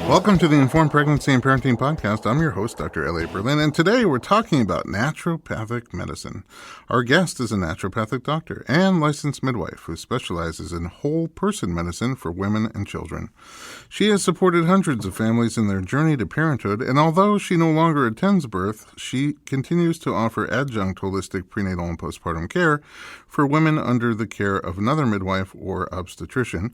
Welcome to the Informed Pregnancy and Parenting Podcast. I'm your host, Dr. Elliot Berlin, and today we're talking about naturopathic medicine. Our guest is a naturopathic doctor and licensed midwife who specializes in whole person medicine for women and children. She has supported hundreds of families in their journey to parenthood, and although she no longer attends birth, she continues to offer adjunct holistic prenatal and postpartum care for women under the care of another midwife or obstetrician,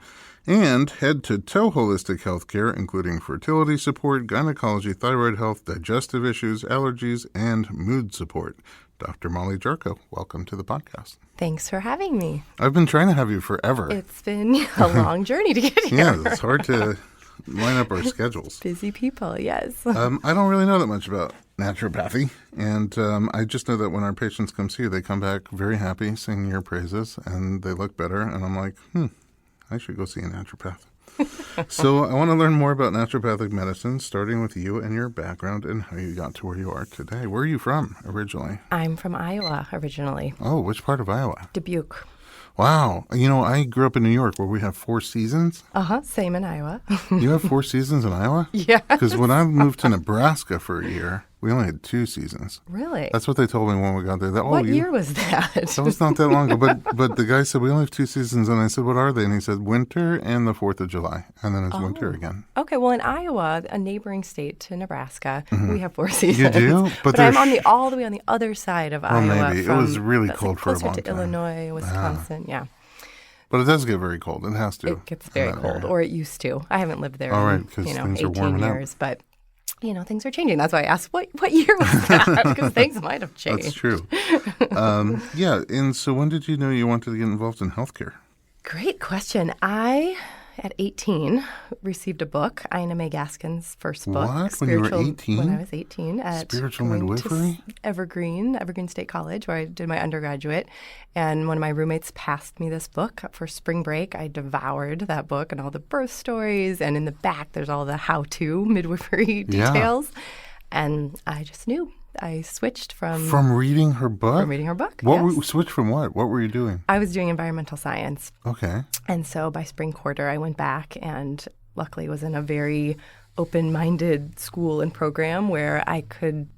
and head-to-toe holistic health care, including fertility support, gynecology, thyroid health, digestive issues, allergies, and mood support. Dr. Molly Jarchow, welcome to the podcast. Thanks for having me. I've been trying to have you forever. It's been a long journey to get here. Yeah, it's hard to line up our schedules. Busy people, yes. I don't really know that much about naturopathy, and I just know that when our patients come see you, they come back very happy, singing your praises, and they look better, and I'm like, I should go see a naturopath. So I want to learn more about naturopathic medicine, starting with you and your background and how you got to where you are today. Where are you from originally? I'm from Iowa originally. Oh, which part of Iowa? Dubuque. Wow. You know, I grew up in New York where we have 4 seasons. Same in Iowa. You have 4 seasons in Iowa? Yeah. Because when I moved to Nebraska for a year, we only had 2 seasons. Really? That's what they told me when we got there. What year was that? That was not that long ago. But the guy said, we only have 2 seasons. And I said, what are they? And he said, winter and the 4th of July. And then it's winter again. Okay. Well, in Iowa, a neighboring state to Nebraska, we have 4 seasons. You do? But I'm all the way on the other side of Iowa. Maybe. It was really cold for a long time. Closer to Illinois, Wisconsin, yeah. But it does get very cold. It has to. It gets very cold, or it used to. I haven't lived there in things 18 years, but things are changing. That's why I asked, what year was that? Because things might have changed. That's true. And so when did you know you wanted to get involved in healthcare? Great question. At 18, received a book, Ina May Gaskin's first book. What? When you were 18? When I was 18. Spiritual midwifery? Evergreen State College, where I did my undergraduate. And one of my roommates passed me this book for spring break. I devoured that book and all the birth stories. And in the back, there's all the how-to midwifery details. Yeah. And I just knew. I switched from reading her book? From reading her book, Switched from what? What were you doing? I was doing environmental science. Okay. And so by spring quarter, I went back and luckily was in a very open-minded school and program where I could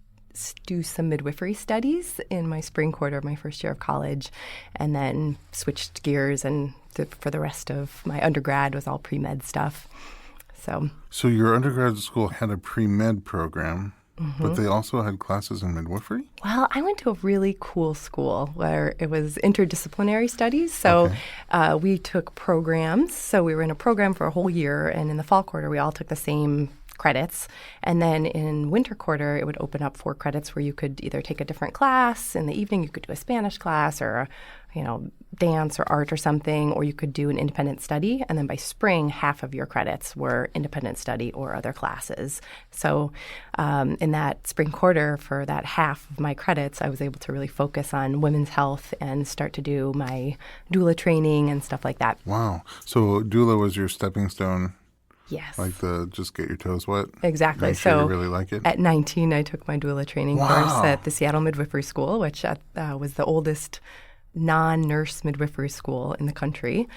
do some midwifery studies in my spring quarter of my first year of college, and then switched gears, and for the rest of my undergrad was all pre-med stuff. So your undergraduate school had a pre-med program. But they also had classes in midwifery? Well, I went to a really cool school where it was interdisciplinary studies. So we took programs. So we were in a program for a whole year, and in the fall quarter, we all took the same credits. And then in winter quarter, it would open up 4 credits where you could either take a different class. In the evening, you could do a Spanish class or dance or art or something, or you could do an independent study. And then by spring, half of your credits were independent study or other classes. So in that spring quarter, for that half of my credits, I was able to really focus on women's health and start to do my doula training and stuff like that. Wow. So doula was your stepping stone? Yes. Like the just get your toes wet? Exactly. Make sure you really like it? At 19, I took my doula training course at the Seattle Midwifery School, which was the oldest non-nurse midwifery school in the country.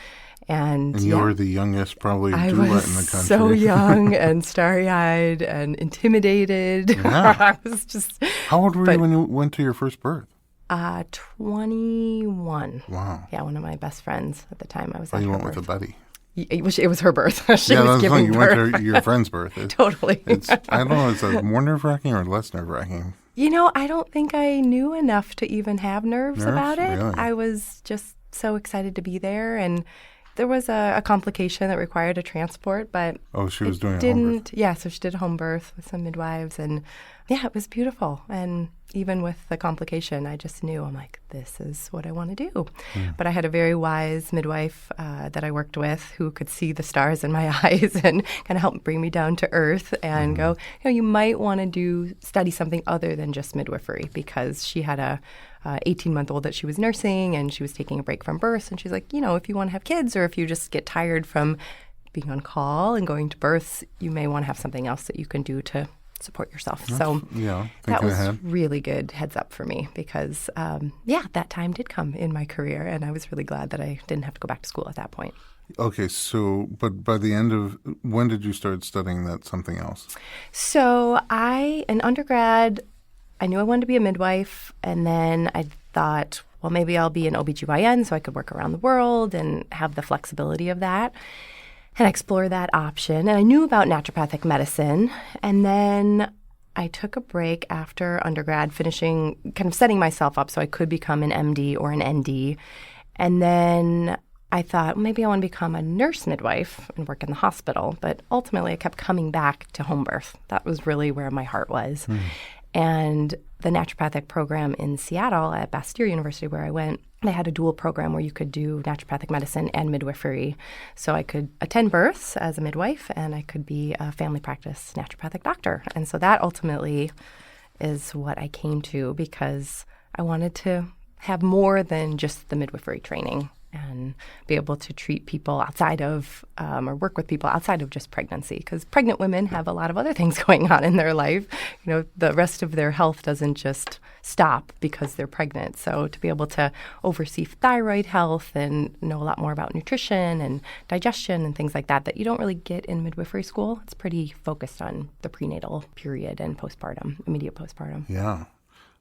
And you were the youngest probably doula in the country. So young and starry-eyed and intimidated. Yeah. I was just... How old were you when you went to your first birth? 21. Wow. Yeah, one of my best friends at the time. I was at her you went birth. with a buddy. It was her birth. She was giving birth. You went to your friend's birth. Totally. I don't know, is it more nerve-wracking or less nerve-wracking? I don't think I knew enough to even have nerves about it. Really? I was just so excited to be there, and there was a complication that required a transport, but she was doing a home birth. Yeah, so she did a home birth with some midwives, and yeah, it was beautiful. And even with the complication, I just knew, I'm like, this is what I want to do. But I had a very wise midwife that I worked with who could see the stars in my eyes and kind of help bring me down to earth and go, you might want to study something other than just midwifery, because she had a 18-month-old that she was nursing, and she was taking a break from birth. And she's like, if you want to have kids, or if you just get tired from being on call and going to births, you may want to have something else that you can do to support yourself. That was really good heads up for me, because, that time did come in my career, and I was really glad that I didn't have to go back to school at that point. Okay, so, but by the end of, when did you start studying that something else? So in undergrad, I knew I wanted to be a midwife. And then I thought, well, maybe I'll be an OBGYN so I could work around the world and have the flexibility of that and explore that option. And I knew about naturopathic medicine. And then I took a break after undergrad, finishing, kind of setting myself up so I could become an MD or an ND. And then I thought, well, maybe I want to become a nurse midwife and work in the hospital. But ultimately, I kept coming back to home birth. That was really where my heart was. And the naturopathic program in Seattle at Bastyr University, where I went, they had a dual program where you could do naturopathic medicine and midwifery. So I could attend births as a midwife, and I could be a family practice naturopathic doctor. And so that ultimately is what I came to, because I wanted to have more than just the midwifery training and be able to treat people outside of or work with people outside of just pregnancy, because pregnant women have a lot of other things going on in their life. The rest of their health doesn't just stop because they're pregnant. So to be able to oversee thyroid health and know a lot more about nutrition and digestion and things like that you don't really get in midwifery school. It's pretty focused on the prenatal period and postpartum, immediate postpartum. Yeah.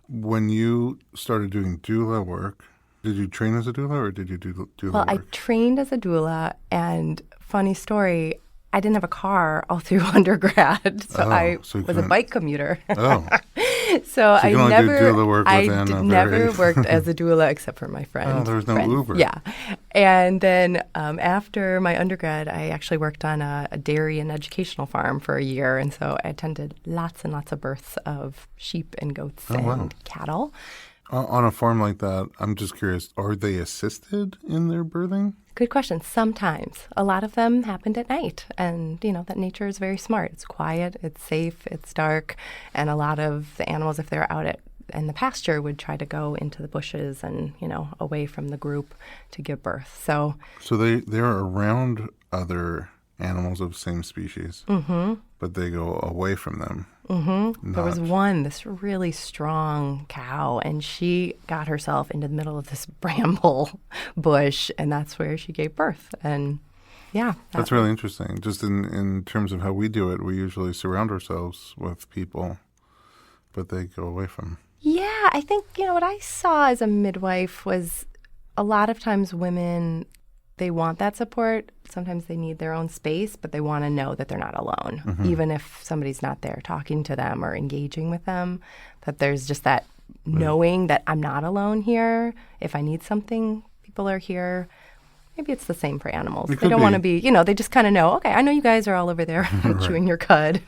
When you started doing doula work, did you train as a doula or did you do doula Well, work? I trained as a doula, and funny story, I didn't have a car all through undergrad, so I so you was a couldn't- bike commuter. Oh, So you I can only do never, doula work within a never very- worked as a doula except for my friend. Oh, there was no friend. Uber. Yeah, and then after my undergrad, I actually worked on a dairy and educational farm for a year, and so I attended lots and lots of births of sheep and goats and cattle. On a farm like that, I'm just curious, are they assisted in their birthing? Good question. Sometimes. A lot of them happened at night. And, that nature is very smart. It's quiet, it's safe, it's dark. And a lot of the animals, if they're out in the pasture, would try to go into the bushes and, away from the group to give birth. So they're around other animals of same species, but they go away from them. there was this really strong cow, and she got herself into the middle of this bramble bush, and that's where she gave birth. And yeah. That's really interesting. Just in terms of how we do it, we usually surround ourselves with people, but they go away from. Yeah, I think, what I saw as a midwife was a lot of times women, they want that support. Sometimes they need their own space, but they want to know that they're not alone. Even if somebody's not there talking to them or engaging with them, that there's just that knowing that I'm not alone here. If I need something, people are here. Maybe it's the same for animals. They don't want to be, they just kind of know, okay, I know you guys are all over there chewing your cud.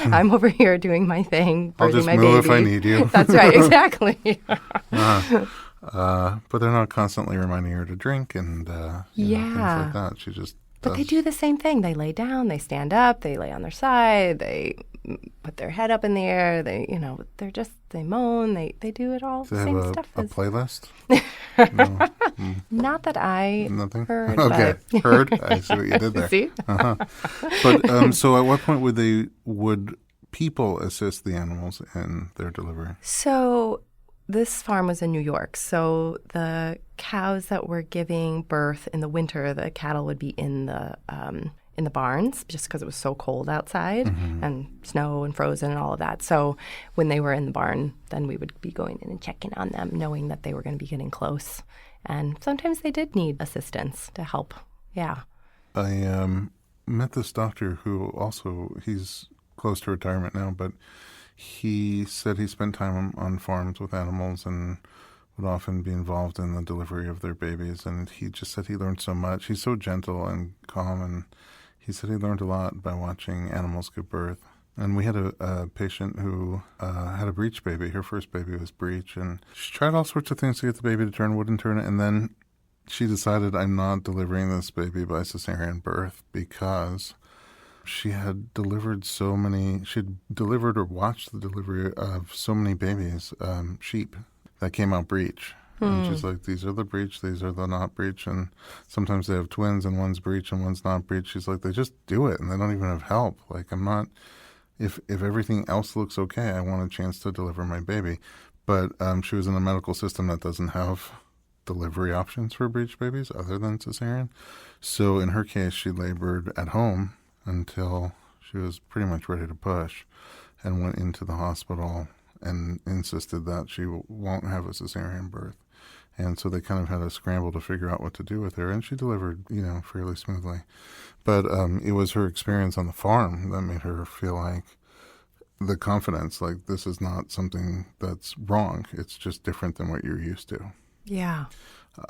I'm over here doing my thing, I'll birthing just my move baby. if I need you. That's right, exactly. But they're not constantly reminding her to drink and things like that. She just But they do the same thing. They lay down, they stand up, they lay on their side, they put their head up in the air, they moan, they do it all. Do The they same have stuff. a playlist? Not that I Nothing? heard. Okay, but heard? I see what you did there. See? But so at what point would people assist the animals in their delivery? So this farm was in New York. So the cows that were giving birth in the winter, the cattle would be in the barns just because it was so cold outside and snow and frozen and all of that. So when they were in the barn, then we would be going in and checking on them, knowing that they were going to be getting close. And sometimes they did need assistance to help. Yeah. I met this doctor who he's close to retirement now, but he said he spent time on farms with animals and would often be involved in the delivery of their babies. And he just said he learned so much. He's so gentle and calm, and he said he learned a lot by watching animals give birth. And we had a patient who had a breech baby. Her first baby was breech, and she tried all sorts of things to get the baby to turn, wouldn't turn it. And then she decided, I'm not delivering this baby by cesarean birth, because she had delivered she'd delivered or watched the delivery of so many babies, sheep, that came out breech. And she's like, these are the breech, these are the not breech. And sometimes they have twins and one's breech and one's not breech. She's like, they just do it and they don't even have help. Like, I'm not, if everything else looks okay, I want a chance to deliver my baby. But she was in a medical system that doesn't have delivery options for breech babies other than cesarean. So in her case, she labored at home until she was pretty much ready to push and went into the hospital and insisted that she won't have a cesarean birth. And so they kind of had a scramble to figure out what to do with her, and she delivered, fairly smoothly. But it was her experience on the farm that made her feel like the confidence, like this is not something that's wrong. It's just different than what you're used to. Yeah.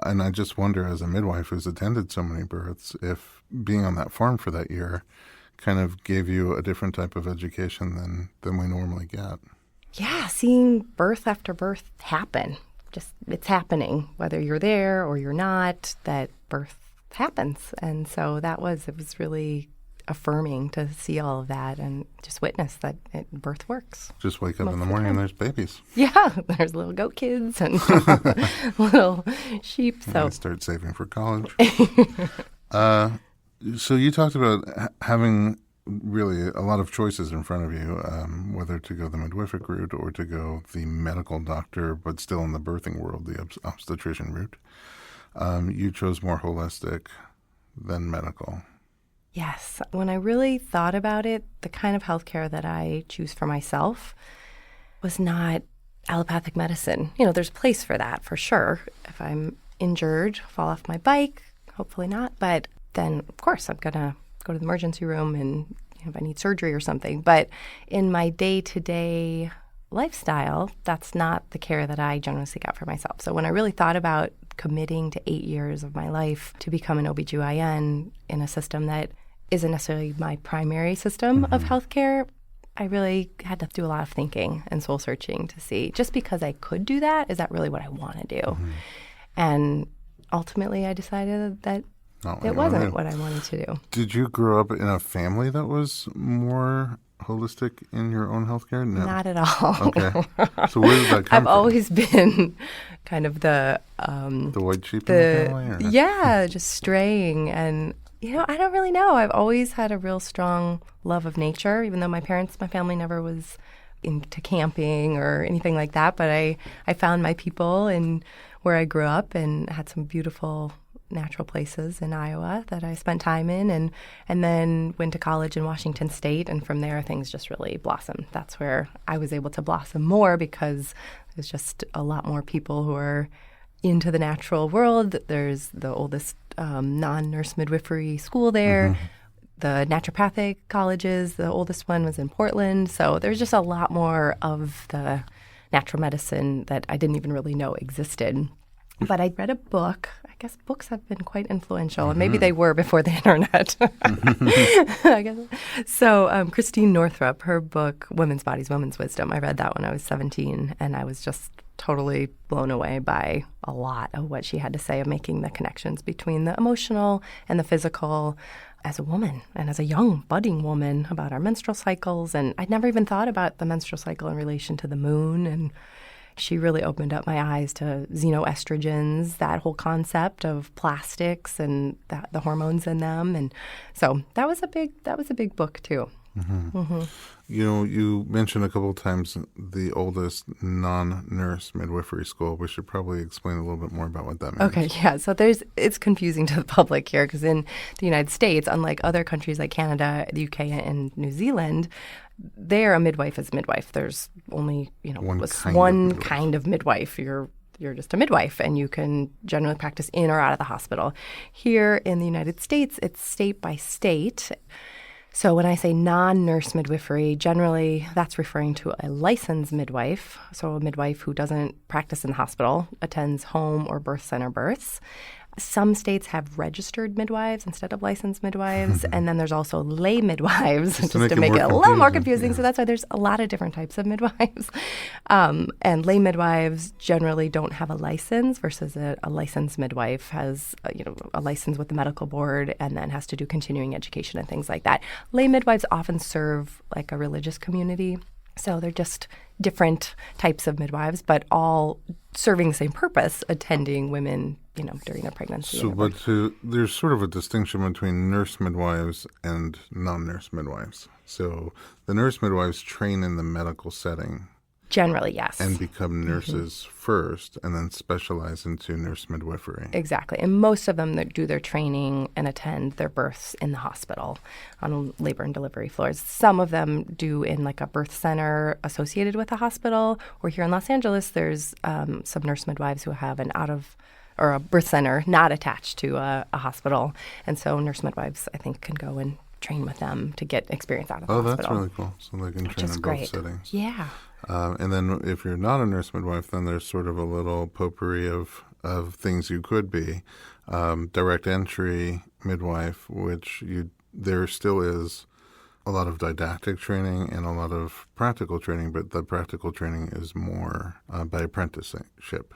And I just wonder, as a midwife who's attended so many births, if being on that farm for that year kind of gave you a different type of education than we normally get. Yeah, seeing birth after birth happen. Just it's happening, whether you're there or you're not, that birth happens. And so it was really affirming to see all of that and just witness that birth works. Just wake up in the morning and there's babies. Yeah, there's little goat kids and little sheep. So I start saving for college. So you talked about having really a lot of choices in front of you, whether to go the midwific route or to go the medical doctor, but still in the birthing world, the obstetrician route. You chose more holistic than medical. Yes. When I really thought about it, the kind of healthcare that I choose for myself was not allopathic medicine. There's a place for that, for sure. If I'm injured, fall off my bike, hopefully not. But then, of course, I'm going to go to the emergency room and if I need surgery or something. But in my day-to-day lifestyle, that's not the care that I generally seek out for myself. So when I really thought about committing to 8 years of my life to become an OBGYN in a system that isn't necessarily my primary system of healthcare, I really had to do a lot of thinking and soul searching to see, just because I could do that, is that really what I want to do? And ultimately I decided that it wasn't what I wanted to do. Did you grow up in a family that was more holistic in your own healthcare? No. Not at all. Okay. So where did that come from? I've always been kind of the white sheep in the family? Or? Yeah, just straying. And, I don't really know. I've always had a real strong love of nature, even though my family never was into camping or anything like that. But I found my people in where I grew up and had some beautiful natural places in Iowa that I spent time in, and then went to college in Washington State, and from there things just really blossomed. That's where I was able to blossom more because there's just a lot more people who are into the natural world. There's the oldest non-nurse midwifery school there. The naturopathic colleges, the oldest one was in Portland. So there's just a lot more of the natural medicine that I didn't even really know existed. But I read a book. I guess books have been quite influential, and maybe they were before the internet. I guess. So Christine Northrup, her book, Women's Bodies, Women's Wisdom, I read that when I was 17, and I was just totally blown away by a lot of what she had to say of making the connections between the emotional and the physical as a woman and as a young, budding woman about our menstrual cycles. And I'd never even thought about the menstrual cycle in relation to the moon, and she really opened up my eyes to xenoestrogens, that whole concept of plastics and the hormones in them. And so that was a big book too. You mentioned a couple of times the oldest non-nurse midwifery school. We should probably explain a little bit more about what that means. Okay, yeah. So it's confusing to the public here because in the United States, unlike other countries like Canada, the UK, and New Zealand, there a midwife is a midwife. There's only one kind of midwife. You're just a midwife, and you can generally practice in or out of the hospital. Here in the United States, it's state by state. So when I say non-nurse midwifery, generally that's referring to a licensed midwife, so a midwife who doesn't practice in the hospital, attends home or birth center births. Some states have registered midwives instead of licensed midwives, and then there's also lay midwives, just to make it a little more confusing. Yeah. So that's why there's a lot of different types of midwives. And lay midwives generally don't have a license versus a licensed midwife has a license with the medical board and then has to do continuing education and things like that. Lay midwives often serve like a religious community. So they're just different types of midwives, but all serving the same purpose, attending women, during their pregnancy. So, there's sort of a distinction between nurse midwives and non-nurse midwives. So the nurse midwives train in the medical setting, Generally, yes. And become nurses first and then specialize into nurse midwifery. Exactly. And most of them that do their training and attend their births in the hospital on labor and delivery floors. Some of them do in like a birth center associated with a hospital. Or here in Los Angeles, there's some nurse midwives who have or a birth center not attached to a hospital. And so nurse midwives, I think, can go and train with them to get experience out of the hospital. Oh, that's really cool. So they can train in both settings. Yeah. And then if you're not a nurse midwife, then there's sort of a little potpourri of things you could be. Direct entry midwife, which there still is a lot of didactic training and a lot of practical training, but the practical training is more by apprenticeship.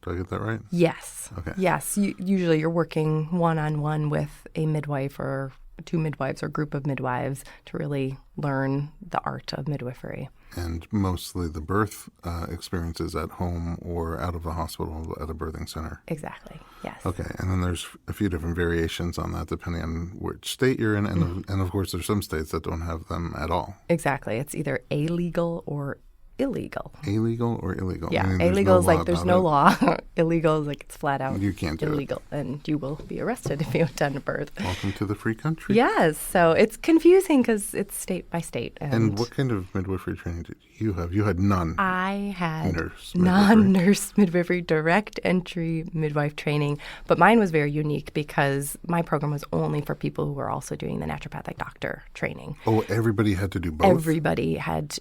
Do I get that right? Yes. Okay. Yes. Usually you're working one-on-one with a midwife or two midwives or group of midwives to really learn the art of midwifery. And mostly the birth experiences at home or out of a hospital at a birthing center. Exactly, yes. Okay, and then there's a few different variations on that depending on which state you're in. And, and of course, there's some states that don't have them at all. Exactly. It's either illegal or illegal. Illegal or illegal? Yeah, no illegal is like law there's about no it. law. Illegal is like it's flat out You can't do illegal, and you will be arrested if you attend a birth. Welcome to the free country. Yes, so it's confusing because it's state by state. And what kind of midwifery training did you have? You had none. I had Nurse midwifery. non-nurse midwifery, direct entry midwife training, but mine was very unique because my program was only for people who were also doing the naturopathic doctor training. Oh, everybody had to do both? Everybody had.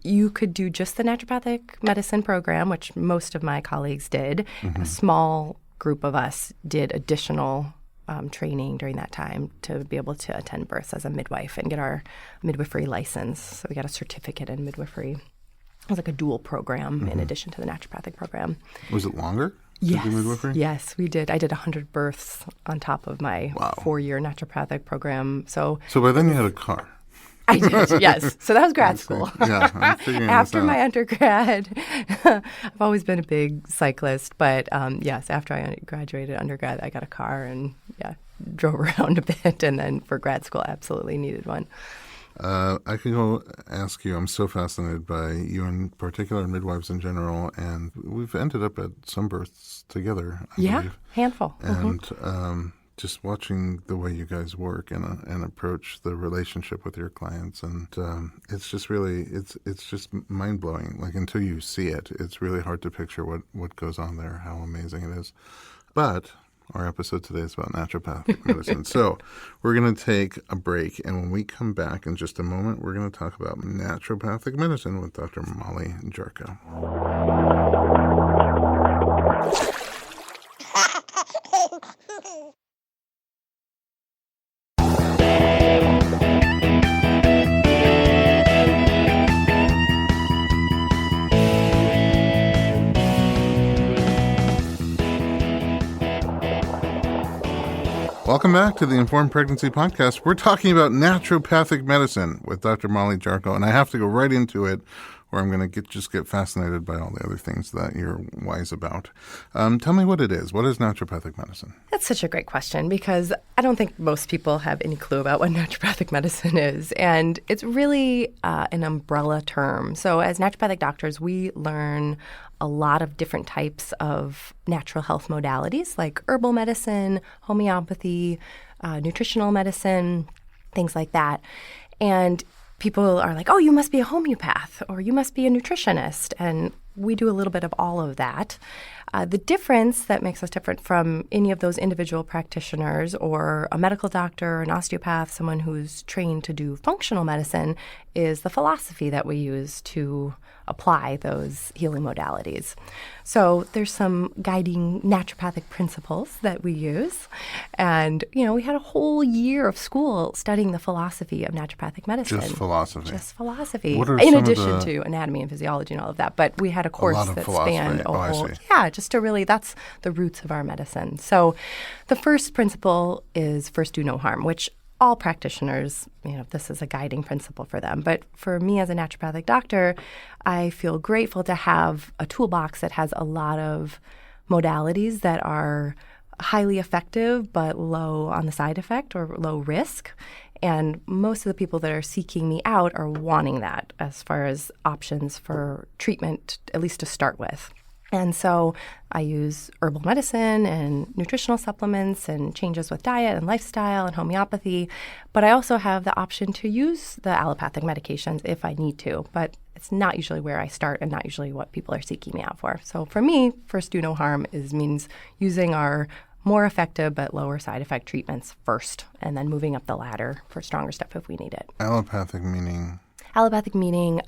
You could do just the naturopathic medicine program, which most of my colleagues did. A small group of us did additional training during that time to be able to attend births as a midwife and get our midwifery license. So we got a certificate in midwifery. It was like a dual program in addition to the naturopathic program. Was it longer? Yes. To do midwifery? Yes, we did. I did 100 births on top of my 4-year naturopathic program. So by then you had a car. I did, yes. So that was grad school. Yeah, I'm figuring After this out. my undergrad, I've always been a big cyclist, but yes, after I graduated undergrad, I got a car and drove around a bit, and then for grad school, absolutely needed one. I could go ask you, I'm so fascinated by you in particular and midwives in general, and we've ended up at some births together, I believe. Handful. And just watching the way you guys work and approach the relationship with your clients, and it's just really it's just mind blowing. Like until you see it, it's really hard to picture what goes on there, how amazing it is. But our episode today is about naturopathic medicine, so we're going to take a break, and when we come back in just a moment, we're going to talk about naturopathic medicine with Dr. Molly Jarchow. Welcome back to the Informed Pregnancy Podcast. We're talking about naturopathic medicine with Dr. Molly Jarchow, and I have to go right into it, or I'm going to just get fascinated by all the other things that you're wise about. Tell me what it is. What is naturopathic medicine? That's such a great question because I don't think most people have any clue about what naturopathic medicine is. And it's really an umbrella term. So as naturopathic doctors, we learn a lot of different types of natural health modalities like herbal medicine, homeopathy, nutritional medicine, things like that. And people are like, oh, you must be a homeopath or you must be a nutritionist. And we do a little bit of all of that. The difference that makes us different from any of those individual practitioners or a medical doctor, an osteopath, someone who's trained to do functional medicine is the philosophy that we use to apply those healing modalities. So there's some guiding naturopathic principles that we use. And, we had a whole year of school studying the philosophy of naturopathic medicine. Just philosophy. Just philosophy. What are in some addition of the... to anatomy and physiology and all of that. But we had a course that philosophy. spanned a I whole... see. Yeah, just to really, that's the roots of our medicine. So the first principle is first do no harm, which all practitioners, this is a guiding principle for them. But for me as a naturopathic doctor, I feel grateful to have a toolbox that has a lot of modalities that are highly effective but low on the side effect or low risk. And most of the people that are seeking me out are wanting that as far as options for treatment, at least to start with. And so I use herbal medicine and nutritional supplements and changes with diet and lifestyle and homeopathy. But I also have the option to use the allopathic medications if I need to. But it's not usually where I start and not usually what people are seeking me out for. So for me, first do no harm means using our more effective but lower side effect treatments first and then moving up the ladder for stronger stuff if we need it. Allopathic meaning? Allopathic meaning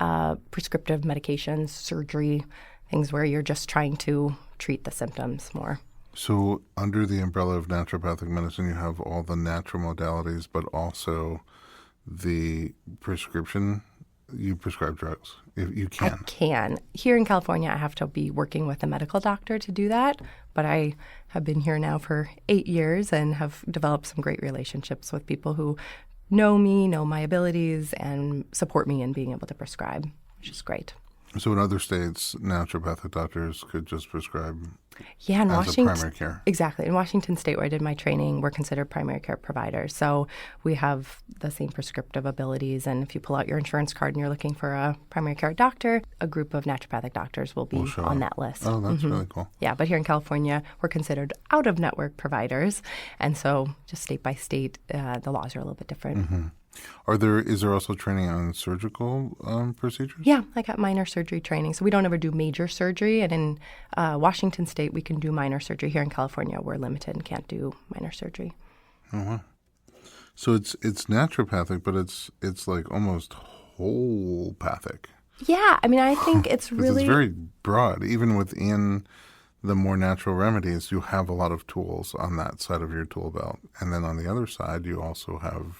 prescriptive medications, surgery, things where you're just trying to treat the symptoms more. So under the umbrella of naturopathic medicine, you have all the natural modalities, but also the prescription. You prescribe drugs if you can. I can. Here in California, I have to be working with a medical doctor to do that, but I have been here now for 8 years and have developed some great relationships with people who know me, know my abilities, and support me in being able to prescribe, which is great. So in other states, naturopathic doctors could just prescribe in as Washington, a primary care. Exactly. In Washington State, where I did my training, we're considered primary care providers. So we have the same prescriptive abilities. And if you pull out your insurance card and you're looking for a primary care doctor, a group of naturopathic doctors will be on that list. Oh, that's really cool. Yeah, but here in California, we're considered out-of-network providers. And so just state by state, the laws are a little bit different. Mm-hmm. Is there also training on surgical procedures? Yeah, I got minor surgery training. So we don't ever do major surgery. And in Washington State, we can do minor surgery. Here in California, we're limited and can't do minor surgery. Oh, wow. So it's naturopathic, but it's like almost wholopathic. Yeah, I mean, I think it's really... It's very broad. Even within the more natural remedies, you have a lot of tools on that side of your tool belt. And then on the other side, you also have,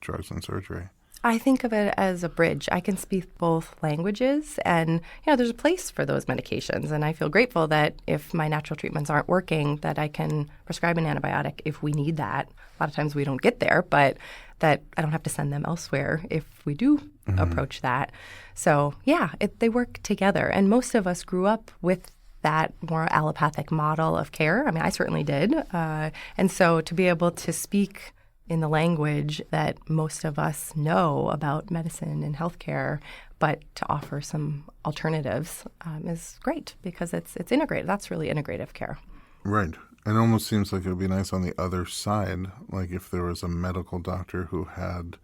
drugs and surgery. I think of it as a bridge. I can speak both languages and, there's a place for those medications. And I feel grateful that if my natural treatments aren't working, that I can prescribe an antibiotic if we need that. A lot of times we don't get there, but that I don't have to send them elsewhere if we do approach that. So, they work together. And most of us grew up with that more allopathic model of care. I mean, I certainly did. And so to be able to speak in the language that most of us know about medicine and healthcare, but to offer some alternatives is great because it's integrated. That's really integrative care. Right. It almost seems like it would be nice on the other side, like if there was a medical doctor who had,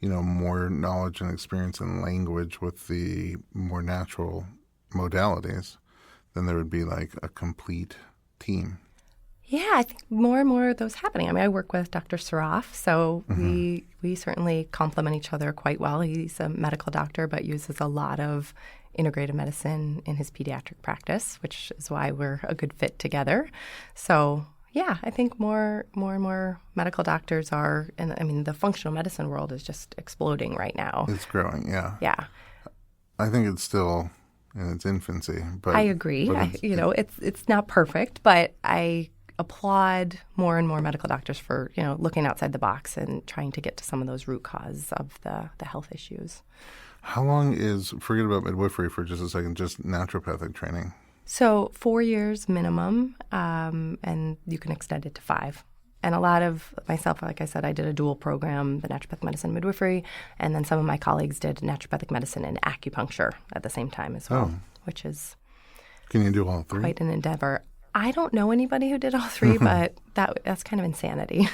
more knowledge and experience in language with the more natural modalities, then there would be like a complete team. Yeah, I think more and more of those happening. I mean, I work with Dr. Saraf, so we certainly complement each other quite well. He's a medical doctor, but uses a lot of integrative medicine in his pediatric practice, which is why we're a good fit together. So, I think more and more medical doctors are, and I mean, the functional medicine world is just exploding right now. It's growing, yeah. Yeah. I think it's still in its infancy. But I agree. It's not perfect, but I applaud more and more medical doctors for, looking outside the box and trying to get to some of those root causes of the health issues. How long forget about midwifery for just a second, just naturopathic training? So 4 years minimum, and you can extend it to 5. And a lot of myself, like I said, I did a dual program, the naturopathic medicine midwifery, and then some of my colleagues did naturopathic medicine and acupuncture at the same time as well, which is Can you do all three? Quite an endeavor. I don't know anybody who did all three, but that's kind of insanity.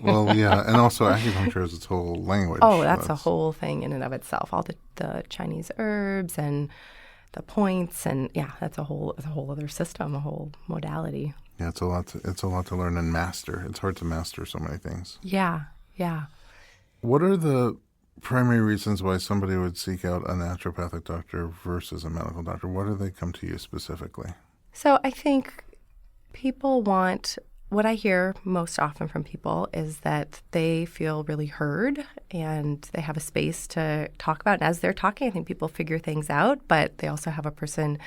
Well, yeah, and also acupuncture is its whole language. Oh, that's a whole thing in and of itself. All the Chinese herbs and the points, and that's a whole other system, a whole modality. Yeah, it's a lot to learn and master. It's hard to master so many things. Yeah. What are the primary reasons why somebody would seek out a naturopathic doctor versus a medical doctor? Why do they come to you specifically? So I think people want, what I hear most often from people is that they feel really heard and they have a space to talk about. And as they're talking, I think people figure things out, but they also have a person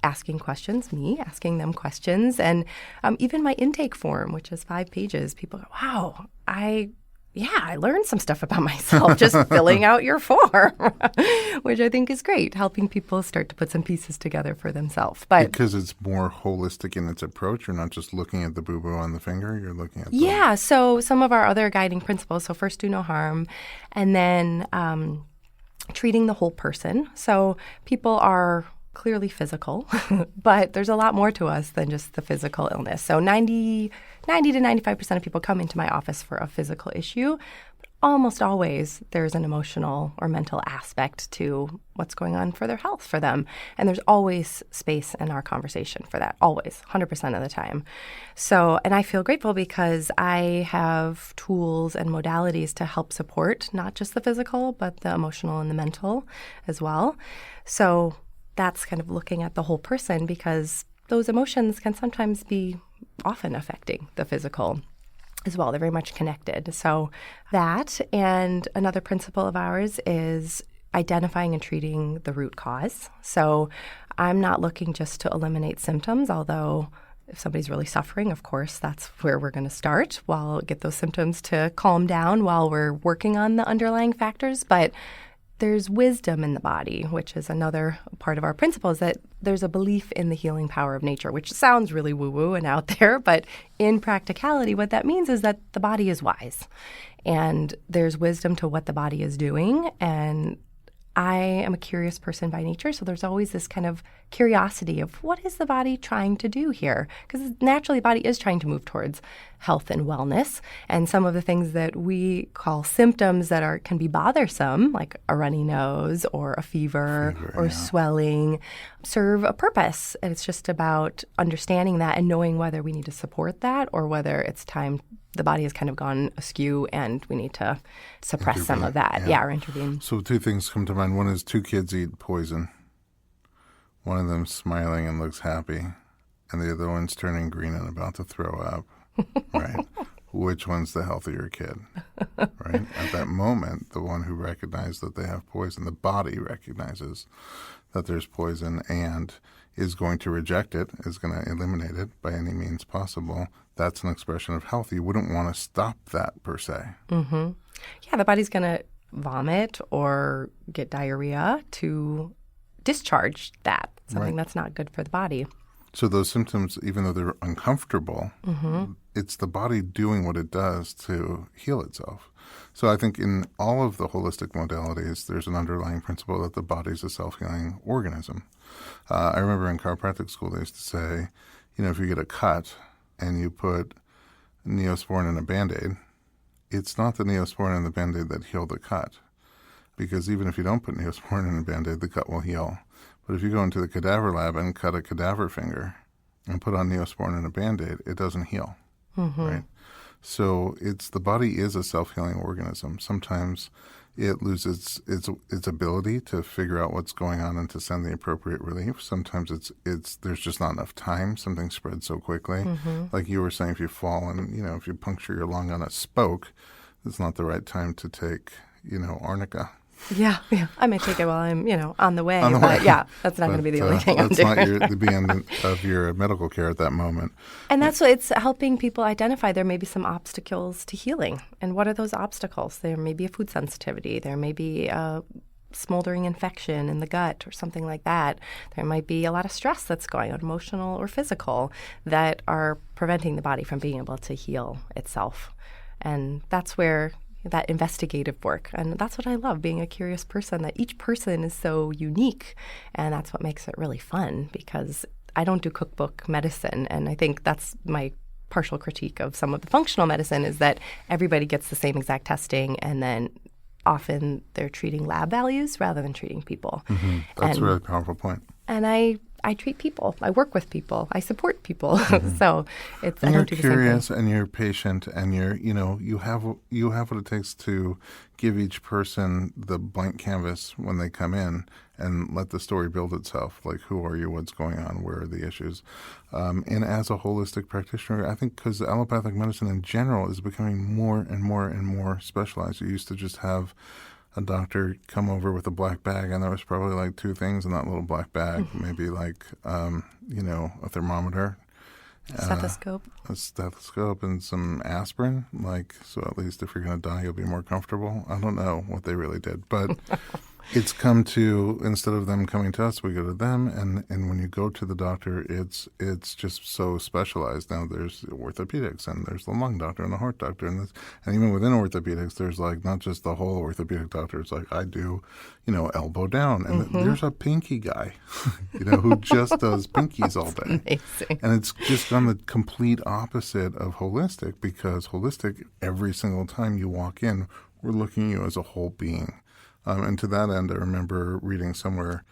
asking questions, me asking them questions. And even my intake form, which is 5 pages, people go, wow, I learned some stuff about myself just filling out your form, which I think is great, helping people start to put some pieces together for themselves. But because it's more holistic in its approach, you're not just looking at the boo-boo on the finger, you're looking at so some of our other guiding principles, so first, do no harm, and then treating the whole person. So people are clearly physical, but there's a lot more to us than just the physical illness. So 90 to 95% of people come into my office for a physical issue, but almost always there's an emotional or mental aspect to what's going on for their health for them. And there's always space in our conversation for that, always, 100% of the time. So, and I feel grateful because I have tools and modalities to help support not just the physical, but the emotional and the mental as well. So that's kind of looking at the whole person, because those emotions can sometimes be often affecting the physical as well. They're very much connected. So that, and another principle of ours is identifying and treating the root cause. So I'm not looking just to eliminate symptoms, although if somebody's really suffering, of course, that's where we're going to start. We'll get those symptoms to calm down while we're working on the underlying factors. But there's wisdom in the body, which is another part of our principles, that there's a belief in the healing power of nature, which sounds really woo-woo and out there, but in practicality, what that means is that the body is wise, and there's wisdom to what the body is doing. And I am a curious person by nature, so there's always this kind of curiosity of what is the body trying to do here? Because naturally, the body is trying to move towards health and wellness. And some of the things that we call symptoms that can be bothersome, like a runny nose or a fever or swelling, serve a purpose. And it's just about understanding that and knowing whether we need to support that or whether it's time the body has kind of gone askew and we need to suppress some of that. Or intervene. So two things come to mind. One is two kids eat poison. One of them's smiling and looks happy, and the other one's turning green and about to throw up, right? Which one's the healthier kid, right? At that moment, the one who recognized that they have poison, the body recognizes that there's poison and is going to reject it, is going to eliminate it by any means possible. That's an expression of health. You wouldn't want to stop that per se. Mm-hmm. Yeah, the body's going to vomit or get diarrhea to discharge that, something that's not good for the body. So those symptoms, even though they're uncomfortable, it's the body doing what it does to heal itself. So I think in all of the holistic modalities, there's an underlying principle that the body's a self-healing organism. I remember in chiropractic school, they used to say, if you get a cut and you put Neosporin in a Band-Aid, it's not the Neosporin in the Band-Aid that healed the cut. Because even if you don't put Neosporin in a Band-Aid, the cut will heal. But if you go into the cadaver lab and cut a cadaver finger and put on Neosporin in a Band-Aid, it doesn't heal, right? So the body is a self-healing organism. Sometimes it loses its ability to figure out what's going on and to send the appropriate relief. Sometimes there's just not enough time. Something spreads so quickly. Like you were saying, if you fall and if you puncture your lung on a spoke, it's not the right time to take arnica. Yeah. I may take it while I'm, on the way. But that's not going to be the only thing I'm doing. That's not the end of your medical care at that moment. And that's what it's helping people identify. There may be some obstacles to healing. And what are those obstacles? There may be a food sensitivity. There may be a smoldering infection in the gut or something like that. There might be a lot of stress that's going on, emotional or physical, that are preventing the body from being able to heal itself. And that's where that investigative work. And that's what I love, being a curious person, that each person is so unique. And that's what makes it really fun, because I don't do cookbook medicine. And I think that's my partial critique of some of the functional medicine, is that everybody gets the same exact testing, and then often they're treating lab values rather than treating people. That's a really powerful point. And I treat people. I work with people. I support people. So it's. And I you're don't do curious, and you're patient, and you have what it takes to give each person the blank canvas when they come in, and let the story build itself. Like, who are you? What's going on? Where are the issues? And as a holistic practitioner, I think because allopathic medicine in general is becoming more and more and more specialized. You used to just have a doctor come over with a black bag, and there was probably like two things in that little black bag, maybe like, a thermometer Stethoscope. A stethoscope and some aspirin, so at least if you're going to die, you'll be more comfortable. I don't know what they really did, but it's come to, instead of them coming to us, we go to them, and when you go to the doctor, it's just so specialized. Now there's orthopedics, and there's the lung doctor and the heart doctor, and even within orthopedics, there's not just the whole orthopedic doctor. It's I do, elbow down, and there's a pinky guy, who just does pinkies all day. Amazing. And it's just on the complete opposite of holistic, because holistic, every single time you walk in, we're looking at you as a whole being. And to that end, I remember reading somewhere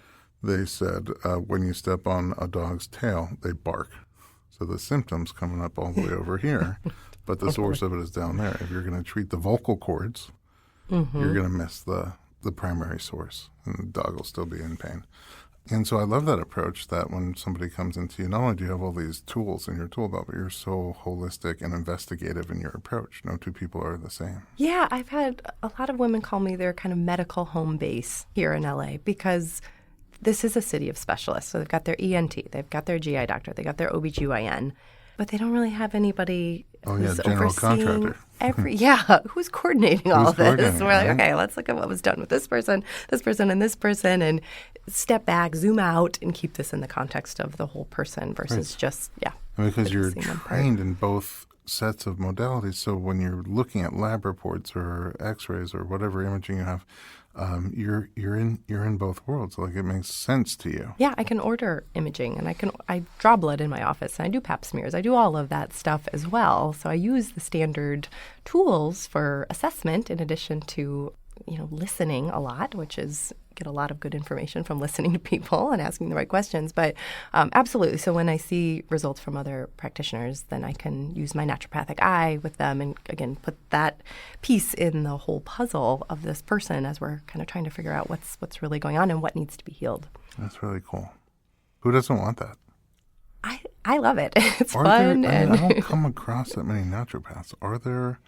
they said when you step on a dog's tail, they bark. So the symptom's coming up all the way over here, but the source of it is down there. If you're going to treat the vocal cords, you're going to miss the primary source, and the dog will still be in pain. And so I love that approach, that when somebody comes into you, not only do you have all these tools in your tool belt, but you're so holistic and investigative in your approach. No two people are the same. Yeah, I've had a lot of women call me their kind of medical home base here in LA, because this is a city of specialists. So they've got their ENT, they've got their GI doctor, they got their OBGYN, but they don't really have anybody who's general overseeing contractor. Who's coordinating all of this. We're like, okay, let's look at what was done with this person, and this person, and step back, zoom out, and keep this in the context of the whole person versus just, because you're trained in both sets of modalities. So when you're looking at lab reports or X-rays or whatever imaging you have, you're in both worlds. It makes sense to you. Yeah, I can order imaging, and I draw blood in my office, and I do pap smears. I do all of that stuff as well. So I use the standard tools for assessment in addition to listening a lot, which is get a lot of good information from listening to people and asking the right questions. But absolutely. So when I see results from other practitioners, then I can use my naturopathic eye with them and, again, put that piece in the whole puzzle of this person as we're kind of trying to figure out what's really going on and what needs to be healed. That's really cool. Who doesn't want that? I love it. It's fun. I don't come across that many naturopaths. Are there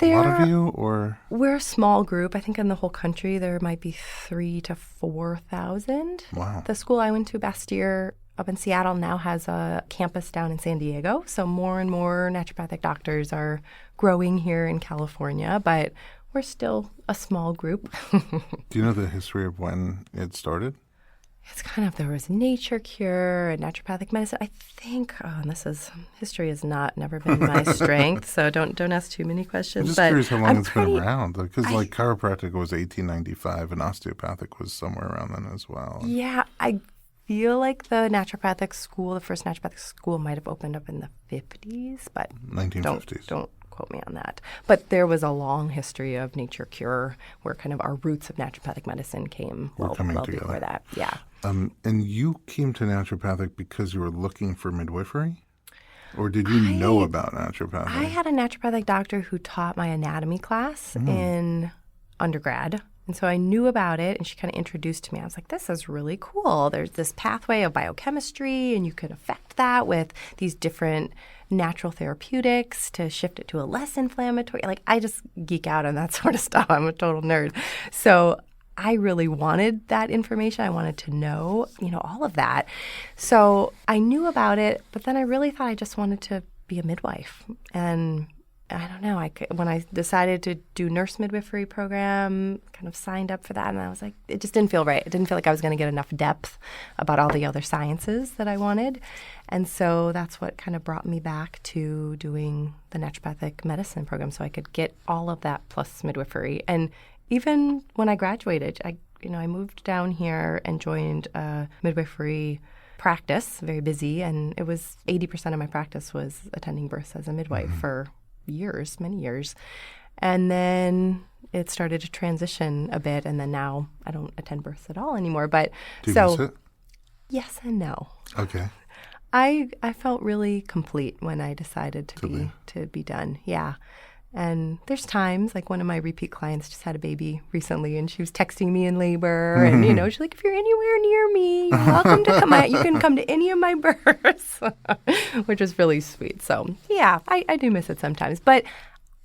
a lot of you, or? We're a small group. I think in the whole country there might be 3,000 to 4,000. Wow. The school I went to, Bastyr, up in Seattle, now has a campus down in San Diego. So more and more naturopathic doctors are growing here in California, but we're still a small group. Do you know the history of when it started? It's kind of, there was nature cure and naturopathic medicine. I think, history has never been my strength, so don't ask too many questions. I'm just curious how long it's been around, because chiropractic was 1895 and osteopathic was somewhere around then as well. Yeah, I feel like the naturopathic school, the first naturopathic school might have opened up in the 50s, but 1950s. Don't quote me on that. But there was a long history of nature cure where kind of our roots of naturopathic medicine came well before that. Yeah. And you came to naturopathic because you were looking for midwifery? Or did you know about naturopathic? I had a naturopathic doctor who taught my anatomy class in undergrad. And so I knew about it, and she kind of introduced to me. I was like, this is really cool. There's this pathway of biochemistry, and you could affect that with these different natural therapeutics to shift it to a less inflammatory. I just geek out on that sort of stuff. I'm a total nerd. So I really wanted that information. I wanted to know, all of that. So I knew about it, but then I really thought I just wanted to be a midwife. And I don't know, when I decided to do nurse midwifery program, kind of signed up for that, and I was like, it just didn't feel right. It didn't feel like I was going to get enough depth about all the other sciences that I wanted. And so that's what kind of brought me back to doing the naturopathic medicine program, so I could get all of that plus midwifery. And even when I graduated, I moved down here and joined a midwifery practice, very busy, and it was 80% of my practice was attending births as a midwife for years, many years. And then it started to transition a bit, and then now I don't attend births at all anymore. But do you miss it? Yes and no. Okay. I felt really complete when I decided to be done. Yeah. And there's times, like one of my repeat clients just had a baby recently, and she was texting me in labor, and she's like, if you're anywhere near me, you're welcome to come. You can come to any of my births, which is really sweet. So yeah, I do miss it sometimes, but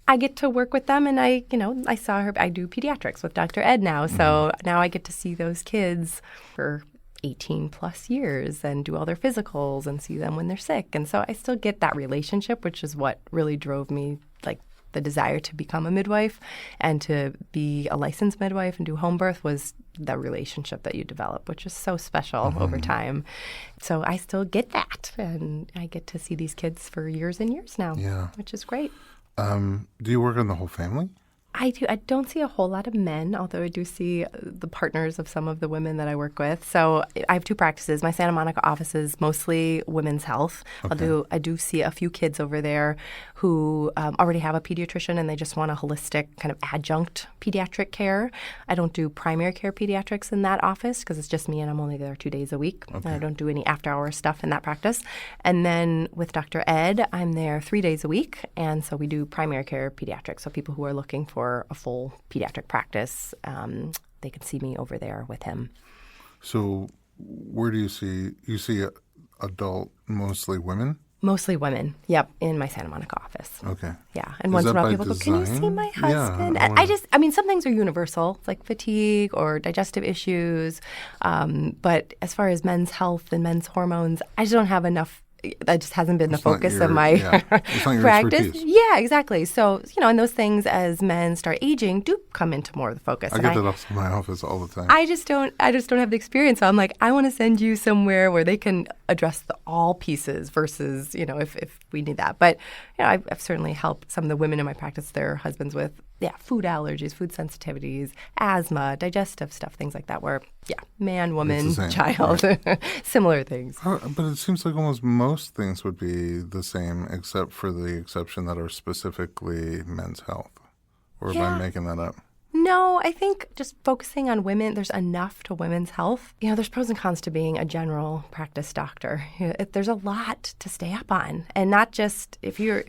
I get to work with them, and I saw her. I do pediatrics with Dr. Ed now, so now I get to see those kids for 18 plus years and do all their physicals and see them when they're sick. And so I still get that relationship, which is what really drove me, like the desire to become a midwife and to be a licensed midwife and do home birth was the relationship that you develop, which is so special over time. So I still get that. And I get to see these kids for years and years now, which is great. Do you work on the whole family? I do. I don't see a whole lot of men, although I do see the partners of some of the women that I work with. So I have two practices. My Santa Monica office is mostly women's health. Okay. I do see a few kids over there who already have a pediatrician and they just want a holistic kind of adjunct pediatric care. I don't do primary care pediatrics in that office because it's just me and I'm only there 2 days a week. Okay. And I don't do any after-hour stuff in that practice. And then with Dr. Ed, I'm there 3 days a week. And so we do primary care pediatrics. So people who are looking for a full pediatric practice, they can see me over there with him. So where do you see adult, mostly women? Mostly women, yep, in my Santa Monica office. Okay. Yeah, and once in a while people go, can you see my husband? Yeah, I mean, some things are universal, it's like fatigue or digestive issues. But as far as men's health and men's hormones, I just don't have enough. That just hasn't been the focus of my it's not your practice. expertise. Yeah, exactly. So, and those things as men start aging do come into more of the focus. I get that off in my office all the time. I just don't have the experience. So I'm like, I want to send you somewhere where they can address all pieces versus, if we need that. But, I've certainly helped some of the women in my practice, their husbands with, food allergies, food sensitivities, asthma, digestive stuff, things like that where, man, woman, child, right. Similar things. But it seems like almost most things would be the same except for the exception that are specifically men's health. Or am I making that up? No, I think just focusing on women, there's enough to women's health. There's pros and cons to being a general practice doctor. There's a lot to stay up on. And not just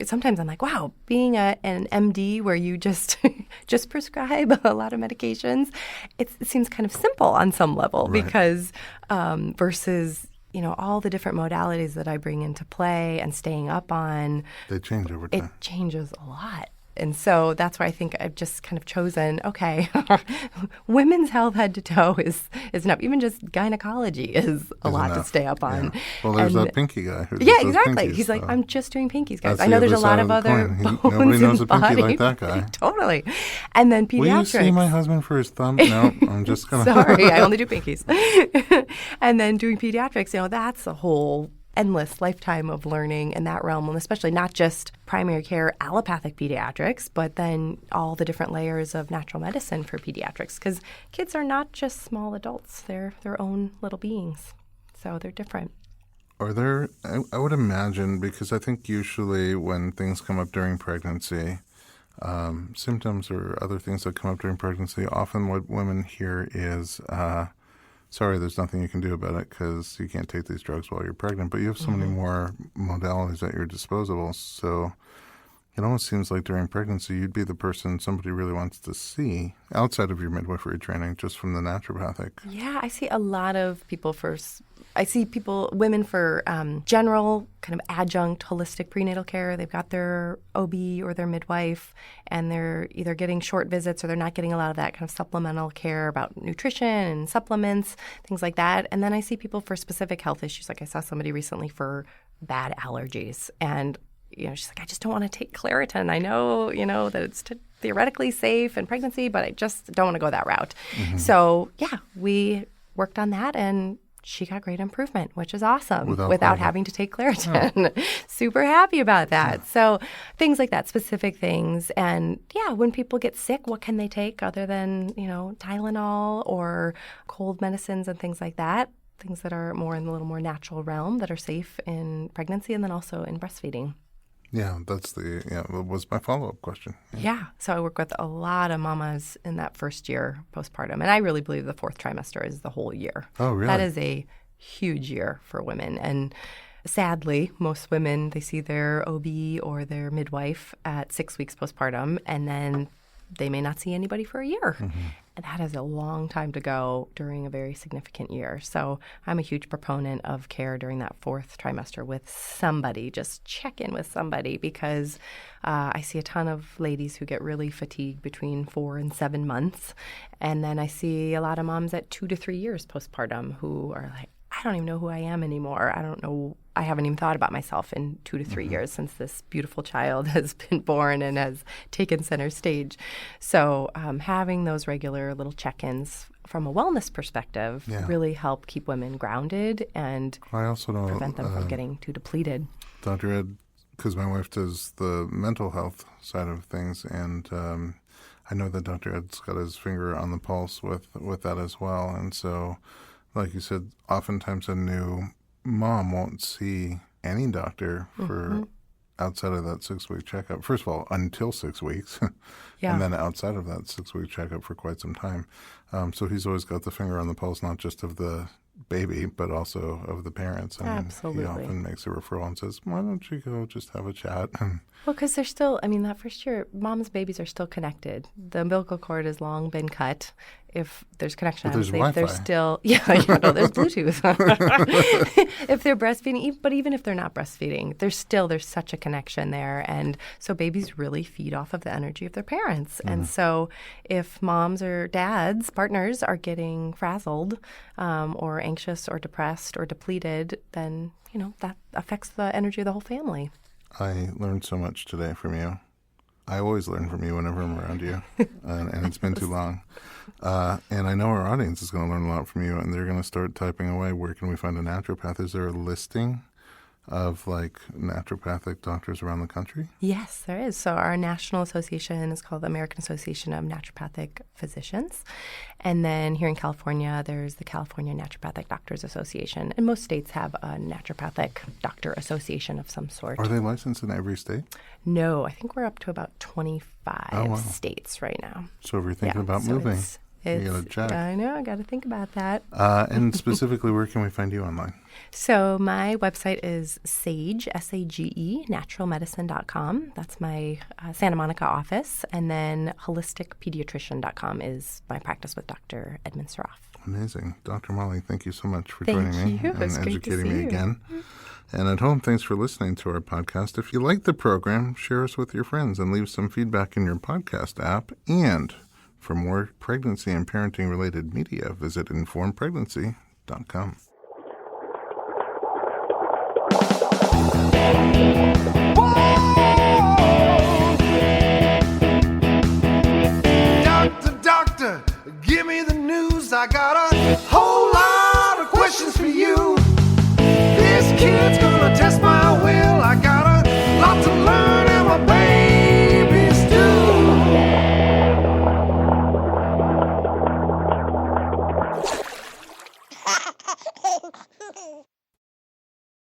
sometimes I'm like, wow, being an MD where you just prescribe a lot of medications, it seems kind of simple on some level because versus all the different modalities that I bring into play and staying up on. They change over time. It changes a lot. And so that's why I think I've just kind of chosen, okay, women's health head to toe is enough. Even just gynecology is a lot to stay up on. Yeah. Well, there's that pinky guy who does exactly. Pinkies, He's like, I'm just doing pinkies, guys. That's I know there's a lot of other bones nobody knows in the a pinky body. like that guy. Totally. And then pediatrics. Will you see my husband for his thumb? No, I'm just going to. Sorry, I only do pinkies. And then doing pediatrics, that's a whole endless lifetime of learning in that realm, and especially not just primary care allopathic pediatrics, but then all the different layers of natural medicine for pediatrics, because kids are not just small adults. They're their own little beings. So they're different. Are there, I would imagine, because I think usually when things come up during pregnancy, symptoms or other things that come up during pregnancy, often what women hear is, sorry, there's nothing you can do about it because you can't take these drugs while you're pregnant, but you have so many more modalities at your disposal. So it almost seems like during pregnancy, you'd be the person somebody really wants to see outside of your midwifery training, just from the naturopathic. Yeah, I see a lot of people women for general kind of adjunct holistic prenatal care. They've got their OB or their midwife, and they're either getting short visits or they're not getting a lot of that kind of supplemental care about nutrition and supplements, things like that. And then I see people for specific health issues. Like I saw somebody recently for bad allergies, and she's like, I just don't want to take Claritin. I know, that it's theoretically safe in pregnancy, but I just don't want to go that route. Mm-hmm. So, we worked on that, and she got great improvement, which is awesome, without having to take Claritin. Oh. Super happy about that. Yeah. So things like that, specific things. And, when people get sick, what can they take other than, Tylenol or cold medicines and things like that? Things that are more in the little more natural realm that are safe in pregnancy and then also in breastfeeding. Yeah, that was my follow-up question. Yeah. So I work with a lot of mamas in that first year postpartum. And I really believe the fourth trimester is the whole year. Oh, really? That is a huge year for women. And sadly, most women, they see their OB or their midwife at 6 weeks postpartum, and then they may not see anybody for a year. Mm-hmm. that is a long time to go during a very significant year. So I'm a huge proponent of care during that 4th trimester with somebody. Just check in with somebody, because I see a ton of ladies who get really fatigued between 4 and 7 months. And then I see a lot of moms at 2 to 3 years postpartum who are like, I don't even know who I am anymore. I don't know. I haven't even thought about myself in 2 to 3 years since this beautiful child has been born and has taken center stage. So having those regular little check-ins from a wellness perspective really help keep women grounded and I also know, prevent them from getting too depleted. Dr. Ed, because my wife does the mental health side of things, and I know that Dr. Ed's got his finger on the pulse with that as well. And so, like you said, oftentimes a new mom won't see any doctor for outside of that 6-week checkup. First of all, until 6 weeks, and then outside of that 6-week checkup for quite some time. So he's always got the finger on the pulse, not just of the baby, but also of the parents. And Absolutely. he often makes a referral and says, why don't you go just have a chat? Well, because they're still, that first year, mom's babies are still connected. The umbilical cord has long been cut. If there's connection, there's obviously, if Wi-Fi. there's still, there's Bluetooth. If they're breastfeeding, but even if they're not breastfeeding, there's such a connection there. And so babies really feed off of the energy of their parents. And so if moms or dads, partners are getting frazzled or anxious or depressed or depleted, then, that affects the energy of the whole family. I learned so much today from you. I always learn from you whenever I'm around you, and it's been too long. And I know our audience is going to learn a lot from you, and they're going to start typing away, where can we find a naturopath? Is there a listing of naturopathic doctors around the country? Yes, there is. So our national association is called the American Association of Naturopathic Physicians. And then here in California, there's the California Naturopathic Doctors Association. And most states have a naturopathic doctor association of some sort. Are they licensed in every state? No, I think we're up to about 25 states right now. So if you're thinking about moving, you got to check. I know, I got to think about that. And specifically, where can we find you online? So my website is SAGE, S-A-G-E, naturalmedicine.com. That's my Santa Monica office. And then holisticpediatrician.com is my practice with Dr. Edmund Saroff. Amazing. Dr. Molly, thank you so much for joining me and educating me you. again. And at home, thanks for listening to our podcast. If you like the program, share us with your friends and leave some feedback in your podcast app. And for more pregnancy and parenting-related media, visit informedpregnancy.com. Doctor, give me the news. I got a